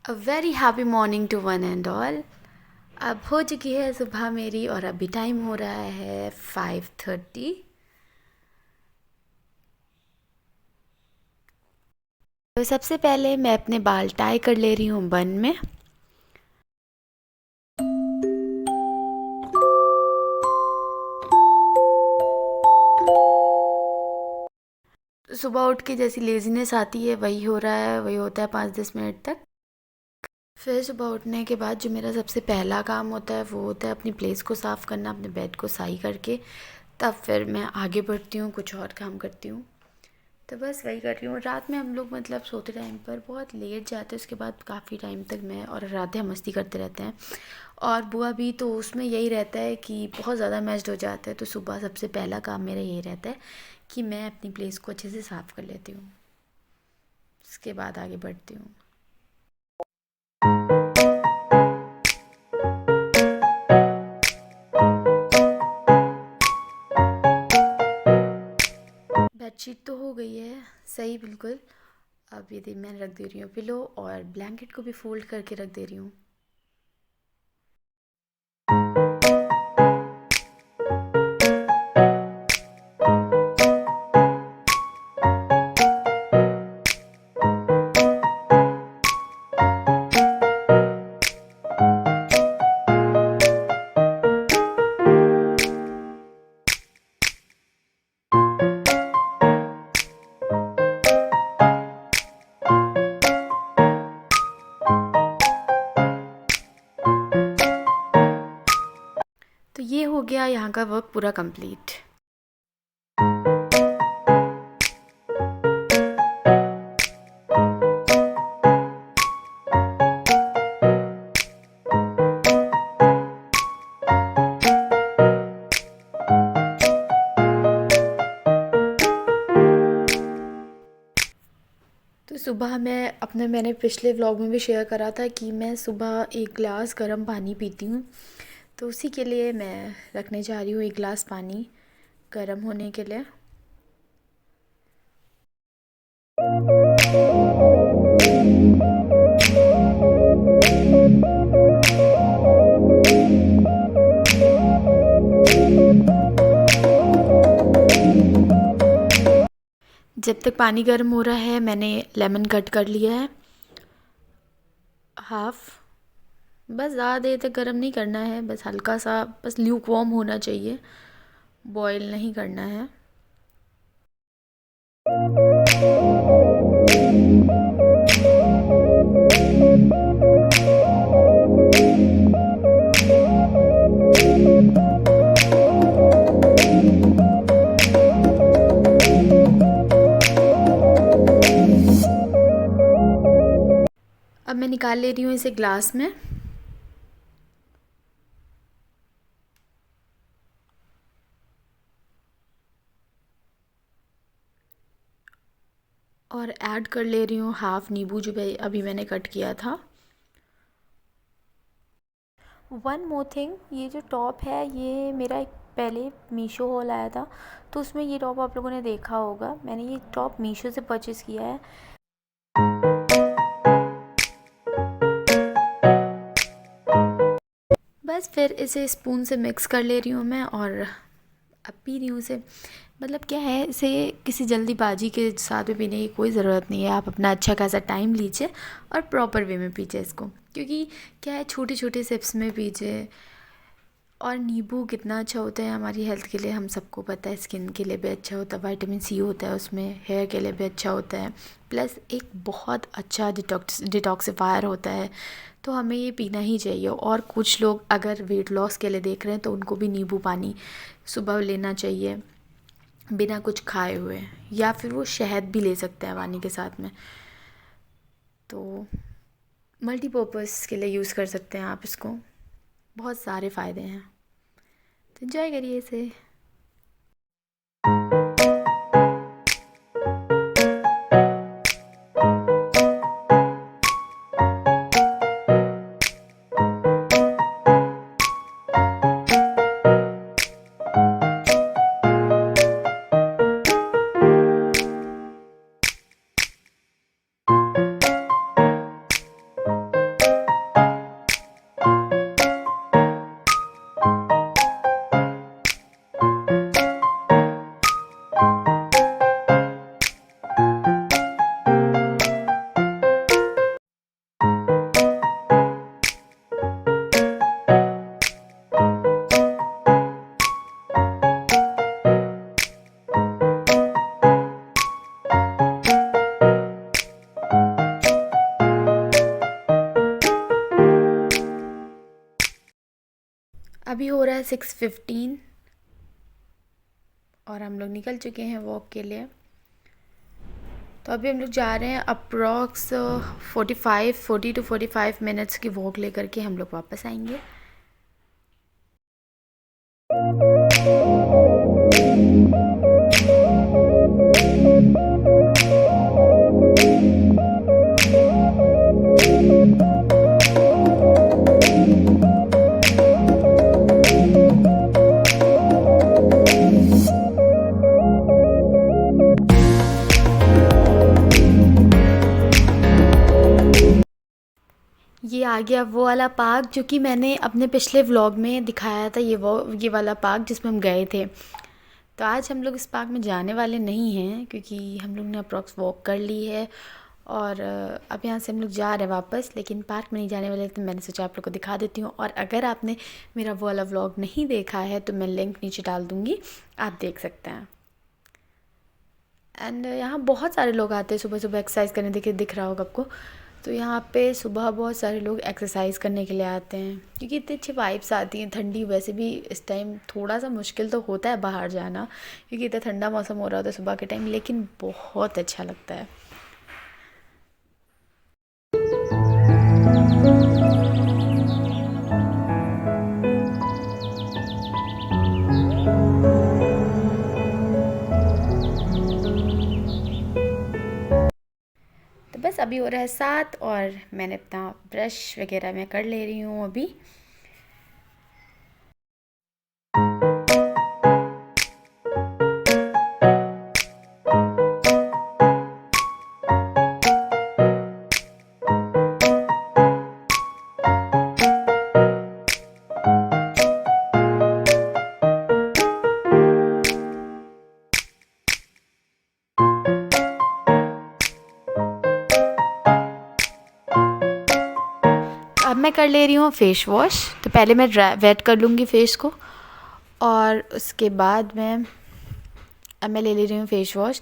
A very happy morning to one and all. अब हो चुकी है सुबह मेरी और अभी टाइम हो रहा है 5:30। तो सबसे पहले मैं अपने बाल टाई कर ले रही हूँ बन में। सुबह उठ के जैसी लेज़ीनेस आती है वही हो रहा है, वही होता है 5-10 मिनट तक। फिर सुबह उठने के बाद जो मेरा सबसे पहला काम होता है वो होता है अपनी प्लेस को साफ़ करना, अपने बेड को सही करके। तब फिर मैं आगे बढ़ती हूँ, कुछ और काम करती हूँ। तो बस वही कर रही हूँ। रात में हम लोग मतलब सोते टाइम पर बहुत लेट जाते हैं, उसके बाद काफ़ी टाइम तक मैं और राधे मस्ती करते रहते हैं। और बुआ भी, तो उसमें यही रहता है कि बहुत ज़्यादा मैच्ड हो जाता है। तो सुबह सबसे पहला काम मेरा यही रहता है कि मैं अपनी प्लेस को अच्छे से साफ़ कर लेती हूँ, उसके बाद आगे बढ़ती हूँ। बेडशीट तो हो गई है सही बिल्कुल। अब ये मैं रख दे रही हूँ पिलो, और ब्लैंकेट को भी फोल्ड करके रख दे रही हूँ। तो ये हो गया यहाँ का वर्क पूरा कंप्लीट। तो सुबह मैंने पिछले व्लॉग में भी शेयर करा था कि मैं सुबह एक गिलास गर्म पानी पीती हूँ। तो उसी के लिए मैं रखने जा रही हूँ एक गिलास पानी गर्म होने के लिए। जब तक पानी गर्म हो रहा है मैंने लेमन कट कर लिया है हाफ। बस ज़्यादा देर तक गर्म नहीं करना है, बस हल्का सा, बस ल्यूक वार्म होना चाहिए, बॉईल नहीं करना है। अब मैं निकाल ले रही हूँ इसे ग्लास में। और ऐड कर ले रही हूँ हाफ़ नींबू जो अभी मैंने कट किया था। वन मोर थिंग, ये जो टॉप है ये मेरा एक पहले मीशो हॉल आया था, तो उसमें ये टॉप आप लोगों ने देखा होगा। मैंने ये टॉप मीशो से परचेज़ किया है। बस फिर इसे स्पून से मिक्स कर ले रही हूँ मैं, और अब पी रही हूँ इसे। मतलब क्या है, इसे किसी जल्दीबाजी के साथ में पीने की कोई ज़रूरत नहीं है। आप अपना अच्छा खासा टाइम लीजिए और प्रॉपर वे में पीजिए इसको, क्योंकि क्या है, छोटे छोटे सिप्स में पीजिए। और नींबू कितना अच्छा होता है हमारी हेल्थ के लिए, हम सबको पता है। स्किन के लिए भी अच्छा होता है, विटामिन सी होता है उसमें, हेयर के लिए भी अच्छा होता है। प्लस एक बहुत अच्छा डिटॉक्सिफायर होता है। तो हमें ये पीना ही चाहिए। और कुछ लोग अगर वेट लॉस के लिए देख रहे हैं तो उनको भी नींबू पानी सुबह लेना चाहिए बिना कुछ खाए हुए, या फिर वो शहद भी ले सकते हैं पानी के साथ में। तो मल्टीपर्पज़ के लिए यूज़ कर सकते हैं आप इसको, बहुत सारे फ़ायदे हैं। तो एंजॉय करिए इसे। अभी हो रहा है 6:15 और हम लोग निकल चुके हैं वॉक के लिए। तो अभी हम लोग जा रहे हैं अप्रॉक्स 40 to 45 मिनट्स की वॉक लेकर के हम लोग वापस आएंगे। ये आ गया वो वाला पार्क जो कि मैंने अपने पिछले व्लॉग में दिखाया था, ये वाला पार्क जिसमें हम गए थे। तो आज हम लोग इस पार्क में जाने वाले नहीं हैं क्योंकि हम लोग ने अप्रॉक्स वॉक कर ली है और अब यहाँ से हम लोग जा रहे हैं वापस, लेकिन पार्क में नहीं जाने वाले। तो मैंने सोचा आप लोग को दिखा देती हूँ, और अगर आपने मेरा वो वाला व्लॉग नहीं देखा है तो मैं लिंक नीचे डाल दूँगी, आप देख सकते हैं। एंड यहाँ बहुत सारे लोग आते हैं सुबह सुबह एक्सरसाइज करने, देखिए दिख रहा होगा आपको। तो यहाँ पे सुबह बहुत सारे लोग एक्सरसाइज करने के लिए आते हैं क्योंकि इतनी अच्छी वाइब्स आती हैं। ठंडी वैसे भी इस टाइम थोड़ा सा मुश्किल तो होता है बाहर जाना क्योंकि इतना ठंडा मौसम हो रहा होता है सुबह के टाइम, लेकिन बहुत अच्छा लगता है। तो बस अभी हो रहा है 7 और मैंने अपना ब्रश वगैरह मैं कर ले रही हूँ अभी। अब मैं कर ले रही हूँ फेस वॉश। तो पहले मैं वेट कर लूँगी फेस को और उसके बाद अब मैं ले रही हूँ फेस वॉश।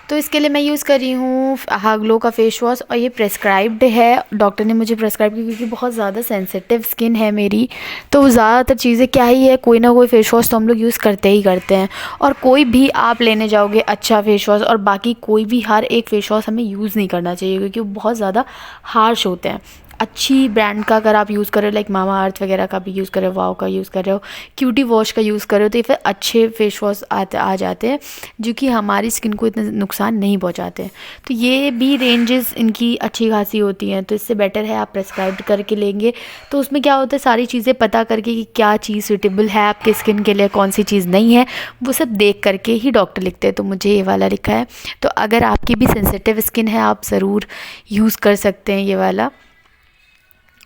तो इसके लिए मैं यूज़ कर रही हूँ हाग्लो का फेस वॉश, और ये प्रेस्क्राइब्ड है, डॉक्टर ने मुझे प्रेस्क्राइब की क्योंकि बहुत ज़्यादा सेंसिटिव स्किन है मेरी। तो ज़्यादातर चीज़ें क्या ही है, कोई ना कोई फेस वॉश तो हम लोग यूज़ करते ही करते हैं। और कोई भी आप लेने जाओगे अच्छा फेस वॉश, और बाकी कोई भी हर एक फेस वॉश हमें यूज़ नहीं करना चाहिए क्योंकि वो बहुत ज़्यादा हार्श होते हैं। अच्छी ब्रांड का अगर आप यूज़ कर रहे हो, लाइक मामा अर्थ वगैरह का भी यूज़ कर रहे हो, वाओ का यूज़ कर रहे हो, क्यूटी वॉश का यूज़ कर रहे हो, तो ये फिर अच्छे फेस वॉश आ जाते हैं जो कि हमारी स्किन को इतना नुकसान नहीं पहुंचाते हैं। तो ये भी रेंजेस इनकी अच्छी खासी होती हैं, तो इससे बेटर है आप प्रेस्क्राइब्ड करके लेंगे। तो उसमें क्या होता है, सारी चीज़ें पता करके कि क्या चीज़ सूटेबल है आपके स्किन के लिए, कौन सी चीज़ नहीं है, वो सब देख करके ही डॉक्टर लिखते हैं। तो मुझे ये वाला लिखा है। तो अगर आपकी भी सेंसिटिव स्किन है आप ज़रूर यूज़ कर सकते हैं ये वाला,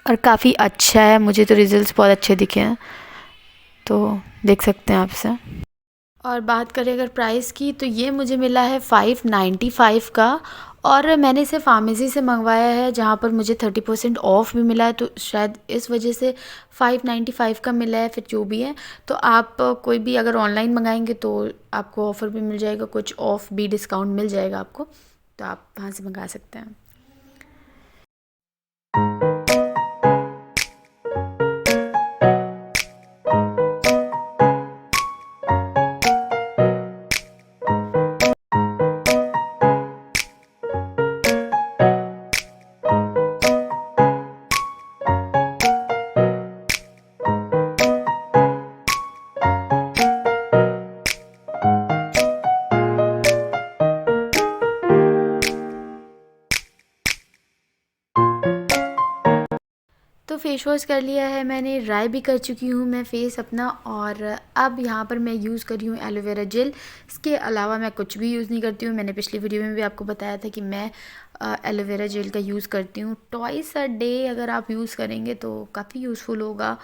और काफ़ी अच्छा है। मुझे तो रिज़ल्ट्स बहुत अच्छे दिखे हैं, तो देख सकते हैं आप इसे। और बात करें अगर प्राइस की, तो ये मुझे मिला है 595 का, और मैंने इसे फार्मेसी से मंगवाया है जहाँ पर मुझे 30% ऑफ भी मिला है, तो शायद इस वजह से 595 का मिला है। फिर जो भी है, तो आप कोई भी अगर ऑनलाइन मंगाएंगे तो आपको ऑफ़र भी मिल जाएगा, कुछ ऑफ भी डिस्काउंट मिल जाएगा आपको, तो आप वहाँ से मंगा सकते हैं। तो फेस वॉश कर लिया है मैंने, ड्राई भी कर चुकी हूँ मैं फेस अपना, और अब यहाँ पर मैं यूज़ कर रही हूँ एलोवेरा जेल। इसके अलावा मैं कुछ भी यूज़ नहीं करती हूँ। मैंने पिछली वीडियो में भी आपको बताया था कि मैं एलोवेरा जेल का यूज़ करती हूँ ट्वाइस अ डे। अगर आप यूज़ करेंगे तो काफ़ी यूज़फुल होगा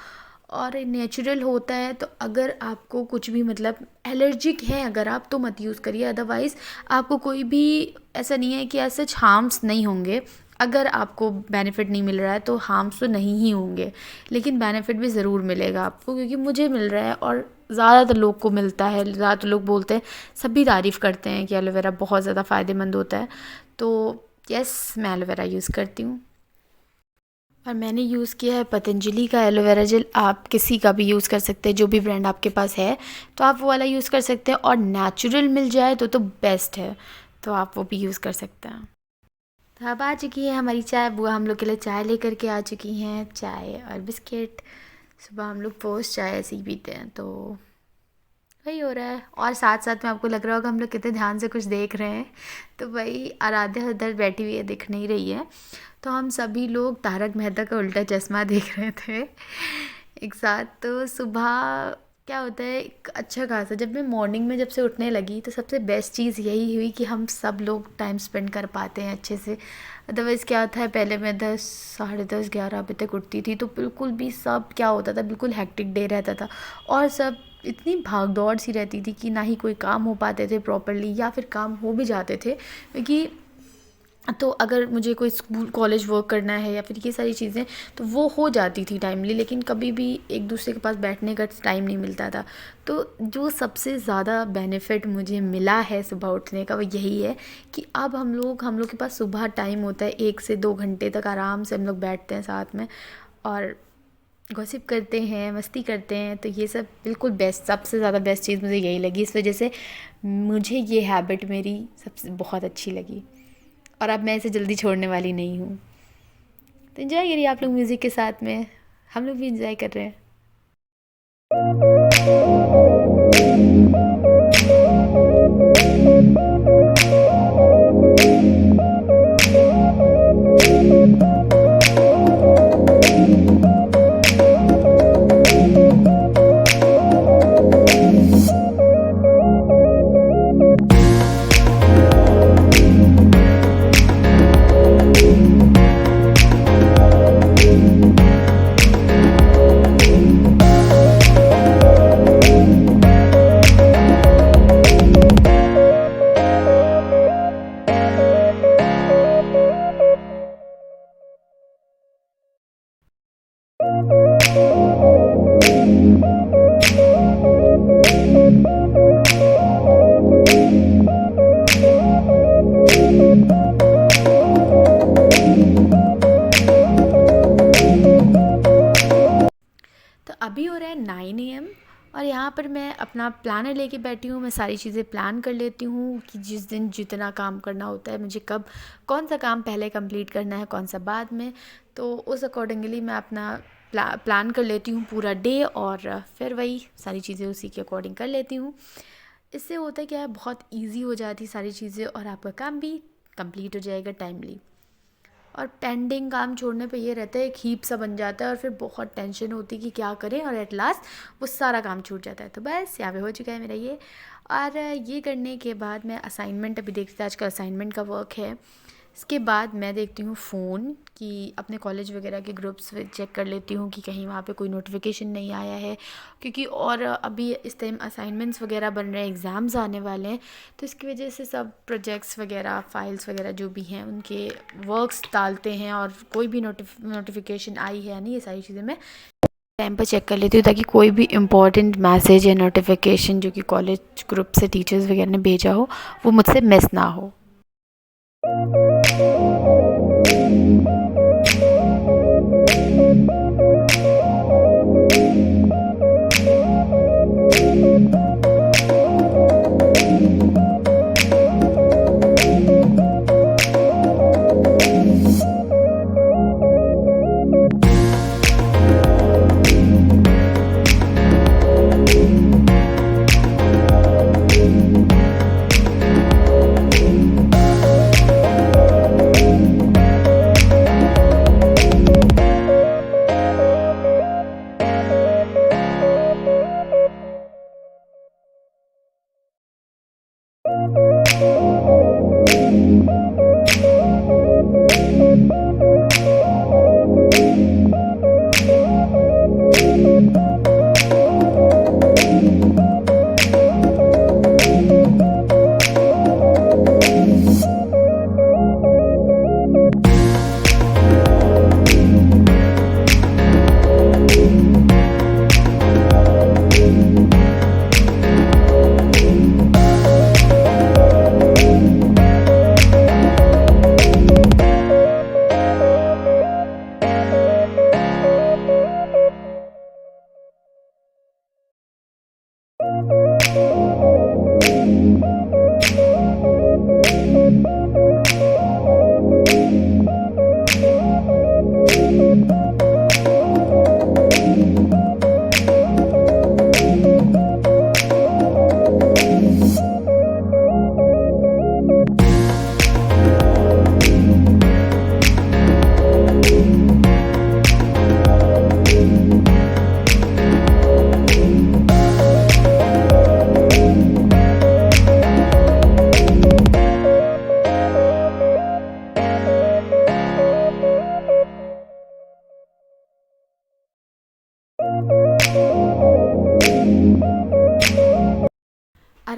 और नेचुरल होता है। तो अगर आपको कुछ भी मतलब एलर्जिक है अगर आप, तो मत यूज़ करिए, अदरवाइज़ आपको कोई भी ऐसा नहीं है कि ऐसे हार्म्स नहीं होंगे। अगर आपको बेनिफिट नहीं मिल रहा है तो हार्म्स तो नहीं ही होंगे, लेकिन बेनिफिट भी ज़रूर मिलेगा आपको, क्योंकि मुझे मिल रहा है और ज़्यादातर लोग को मिलता है। ज़्यादातर लोग बोलते हैं, सभी तारीफ़ करते हैं कि एलोवेरा बहुत ज़्यादा फ़ायदेमंद होता है। तो यस, मैं एलोवेरा यूज़ करती हूँ। और मैंने यूज़ किया है पतंजलि का एलोवेरा जेल। आप किसी का भी यूज़ कर सकते हैं, जो भी ब्रांड आपके पास है तो आप वो वाला यूज़ कर सकते हैं। और नेचुरल मिल जाए तो बेस्ट है, तो आप वो भी यूज़ कर सकते हैं। तो अब आ चुकी है हमारी चाय। बुआ हम लोग के लिए चाय लेकर के आ चुकी हैं, चाय और बिस्किट। सुबह हम लोग पोस्ट चाय ऐसे ही पीते हैं, तो वही हो रहा है। और साथ साथ में आपको लग रहा होगा हम लोग कितने ध्यान से कुछ देख रहे हैं, तो वही आराध्या उधर बैठी हुई है, दिख नहीं रही है। तो हम सभी लोग तारक मेहता का उल्टा चश्मा देख रहे थे एक साथ। तो सुबह क्या होता है, एक अच्छा खासा जब मैं मॉर्निंग में जब से उठने लगी तो सबसे बेस्ट चीज़ यही हुई कि हम सब लोग टाइम स्पेंड कर पाते हैं अच्छे से। अदरवाइज़ क्या था, पहले मैं 10 साढ़े 10 11 बजे तक उठती थी, तो बिल्कुल भी सब क्या होता था, बिल्कुल हेक्टिक डे रहता था। और सब इतनी भाग दौड़ सी रहती थी कि ना ही कोई काम हो पाते थे प्रॉपरली, या फिर काम हो भी जाते थे क्योंकि तो अगर मुझे कोई स्कूल कॉलेज वर्क करना है या फिर ये सारी चीज़ें तो वो हो जाती थी टाइमली, लेकिन कभी भी एक दूसरे के पास बैठने का टाइम नहीं मिलता था। तो जो सबसे ज़्यादा बेनिफिट मुझे मिला है सुबह उठने का वो यही है कि अब हम लोग के पास सुबह टाइम होता है, 1 से 2 घंटे तक आराम से हम लोग बैठते हैं साथ में और गॉसिप करते हैं, मस्ती करते हैं। तो ये सब बिल्कुल बेस्ट, सबसे ज़्यादा बेस्ट चीज़ मुझे यही लगी। इस वजह से मुझे ये हैबिट मेरी सबसे बहुत अच्छी लगी और अब मैं इसे जल्दी छोड़ने वाली नहीं हूँ। तो एंजॉय करिए आप लोग म्यूज़िक के साथ में, हम लोग भी एंजॉय कर रहे हैं। तो अभी हो रहा है 9 AM और यहाँ पर मैं अपना प्लानर लेके बैठी हूँ। मैं सारी चीज़ें प्लान कर लेती हूँ कि जिस दिन जितना काम करना होता है, मुझे कब कौन सा काम पहले कंप्लीट करना है, कौन सा बाद में। तो उस अकॉर्डिंगली मैं अपना प्लान कर लेती हूँ पूरा डे और फिर वही सारी चीज़ें उसी के अकॉर्डिंग कर लेती हूँ। इससे होता है क्या है, बहुत ईजी हो जाती सारी चीज़ें और आपका काम भी कंप्लीट हो जाएगा टाइमली। और पेंडिंग काम छोड़ने पे ये रहता है, एक हीप सा बन जाता है और फिर बहुत टेंशन होती है कि क्या करें, और एट लास्ट वो सारा काम छूट जाता है। तो बस यहाँ पे हो चुका है मेरा ये। और ये करने के बाद मैं असाइनमेंट अभी देखती थी, आज का असाइनमेंट का वर्क है। इसके बाद मैं देखती हूँ फ़ोन कि अपने कॉलेज वगैरह के ग्रुप्स चेक कर लेती हूँ कि कहीं वहाँ पे कोई नोटिफिकेशन नहीं आया है, क्योंकि और अभी इस टाइम असाइनमेंट्स वगैरह बन रहे हैं, एग्ज़ाम्स आने वाले हैं, तो इसकी वजह से सब प्रोजेक्ट्स वगैरह, फाइल्स वगैरह जो भी हैं उनके वर्क्स डालते हैं और कोई भी नोटिफिकेशन आई है नहीं, ये सारी चीज़ें मैं टाइम पर चेक कर लेती हूँ ताकि कोई भी इम्पॉर्टेंट मैसेज या नोटिफिकेशन जो कि कॉलेज ग्रुप से टीचर्स वगैरह ने भेजा हो वो मुझसे मिस ना हो।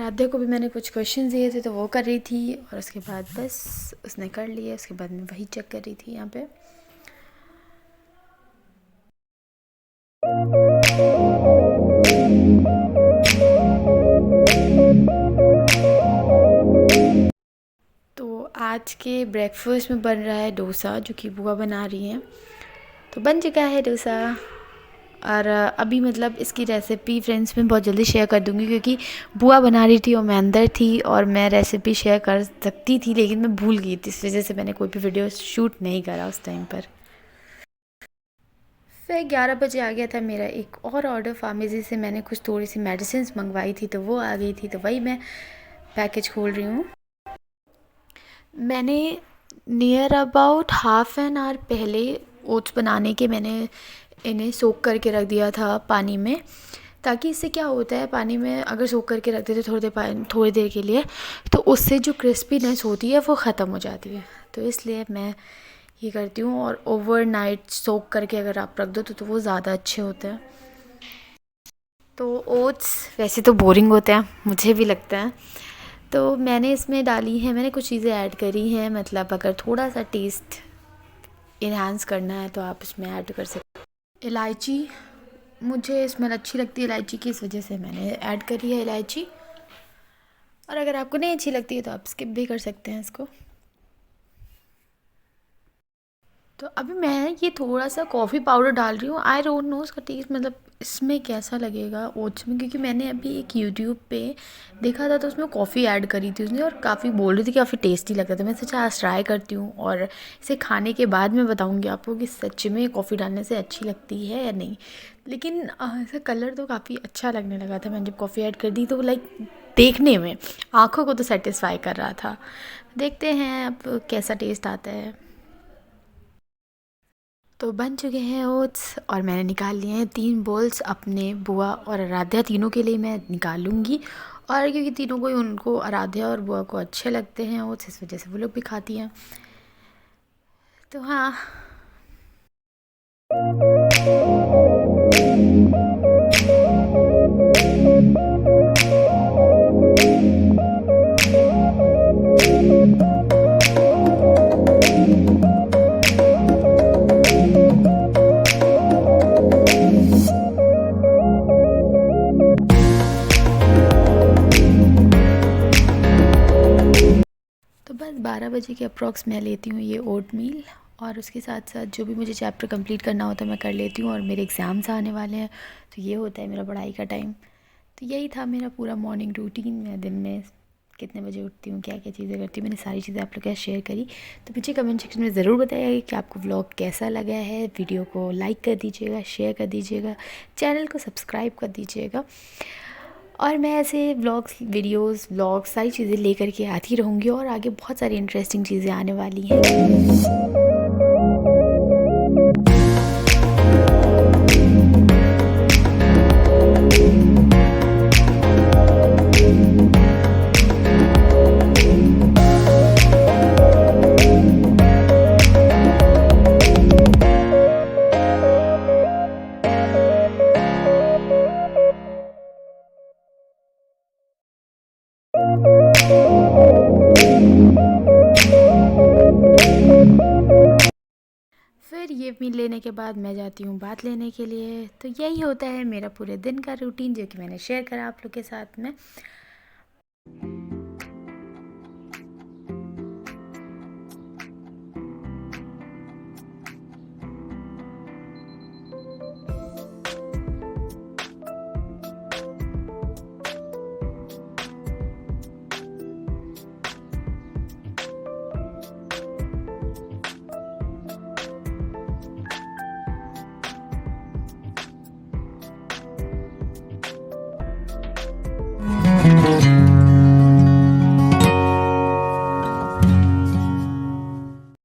आराध्या को भी मैंने कुछ क्वेश्चन दिए थे तो वो कर रही थी, और उसके बाद बस उसने कर लिए। उसके बाद मैं वही चेक कर रही थी यहाँ पे। तो आज के ब्रेकफास्ट में बन रहा है डोसा, जो कि बुआ बना रही हैं। तो बन चुका है डोसा, और अभी मतलब इसकी रेसिपी फ्रेंड्स में बहुत जल्दी शेयर कर दूंगी, क्योंकि बुआ बना रही थी और मैं अंदर थी, और मैं रेसिपी शेयर कर सकती थी लेकिन मैं भूल गई थी। इस वजह से मैंने कोई भी वीडियो शूट नहीं करा उस टाइम पर। फिर 11 बजे आ गया था मेरा एक और ऑर्डर। फार्मेसी से मैंने कुछ थोड़ी सी मेडिसिन मंगवाई थी, तो वो आ गई थी, तो वही मैं पैकेज खोल रही हूँ। मैंने near about half an hour पहले ओट्स बनाने के मैंने इन्हें सोक करके रख दिया था पानी में, ताकि इससे क्या होता है, पानी में अगर सोक करके रख देते थोड़ी देर के लिए, तो उससे जो क्रिस्पीनेस होती है वो ख़त्म हो जाती है। तो इसलिए मैं ये करती हूँ, और ओवरनाइट सोक करके अगर आप रख दो तो वो ज़्यादा अच्छे होते हैं। तो ओट्स वैसे तो बोरिंग होते हैं, मुझे भी लगता है, तो मैंने इसमें डाली है, मैंने कुछ चीज़ें ऐड करी हैं। मतलब अगर थोड़ा सा टेस्ट इन्हांस करना है तो आप इसमें ऐड कर सकते हैं इलायची। मुझे स्मेल अच्छी लगती है इलायची की, इस वजह से मैंने ऐड करी है इलायची। और अगर आपको नहीं अच्छी लगती है तो आप स्किप भी कर सकते हैं इसको। तो अभी मैं ये थोड़ा सा कॉफ़ी पाउडर डाल रही हूँ। आई डोंट नो उसका टेस्ट मतलब इसमें कैसा लगेगा ओट्स में, क्योंकि मैंने अभी एक यूट्यूब पे देखा था तो उसमें कॉफ़ी ऐड करी थी उसने, और काफ़ी बोल रही थी, काफ़ी टेस्टी लग रहा था। मैं सोचा आज ट्राई करती हूँ, और इसे खाने के बाद मैं बताऊँगी आपको कि सच में कॉफ़ी डालने से अच्छी लगती है या नहीं। लेकिन ऐसा कलर तो काफ़ी अच्छा लगने लगा था। मैंने जब कॉफ़ी ऐड कर दी तो लाइक देखने में आँखों को तो सेटिस्फाई कर रहा था। देखते हैं अब कैसा टेस्ट आता है। तो बन चुके हैं ओट्स, और मैंने निकाल लिए हैं 3 बोल्स अपने बुआ और आराध्या, तीनों के लिए मैं निकाल लूँगी। और क्योंकि तीनों को ही, उनको आराध्या और बुआ को अच्छे लगते हैं ओट्स, इस वजह से वो लोग भी खाती हैं। तो हाँ। तो बस 12 बजे के अप्रॉक्स मैं लेती हूँ ये ओट मील, और उसके साथ साथ जो भी मुझे चैप्टर कंप्लीट करना होता है मैं कर लेती हूँ। और मेरे एग्ज़ाम्स आने वाले हैं, तो ये होता है मेरा पढ़ाई का टाइम। तो यही था मेरा पूरा मॉर्निंग रूटीन। मैं दिन में कितने बजे उठती हूँ, क्या क्या चीज़ें करती हूँ, मैंने सारी चीज़ें आप लोग के साथ शेयर करी। तो मुझे कमेंट सेक्शन में ज़रूर बताइएगा कि आपको व्लॉग कैसा लगा है। वीडियो को लाइक कर दीजिएगा, शेयर कर दीजिएगा, चैनल को सब्सक्राइब कर दीजिएगा। और मैं ऐसे व्लॉग्स, वीडियोस, व्लॉग्स सारी चीज़ें लेकर के आती रहूँगी, और आगे बहुत सारी इंटरेस्टिंग चीज़ें आने वाली हैं। फिर ये मील लेने के बाद मैं जाती हूँ बात लेने के लिए। तो यही होता है मेरा पूरे दिन का रूटीन, जो कि मैंने शेयर करा आप लोग के साथ में।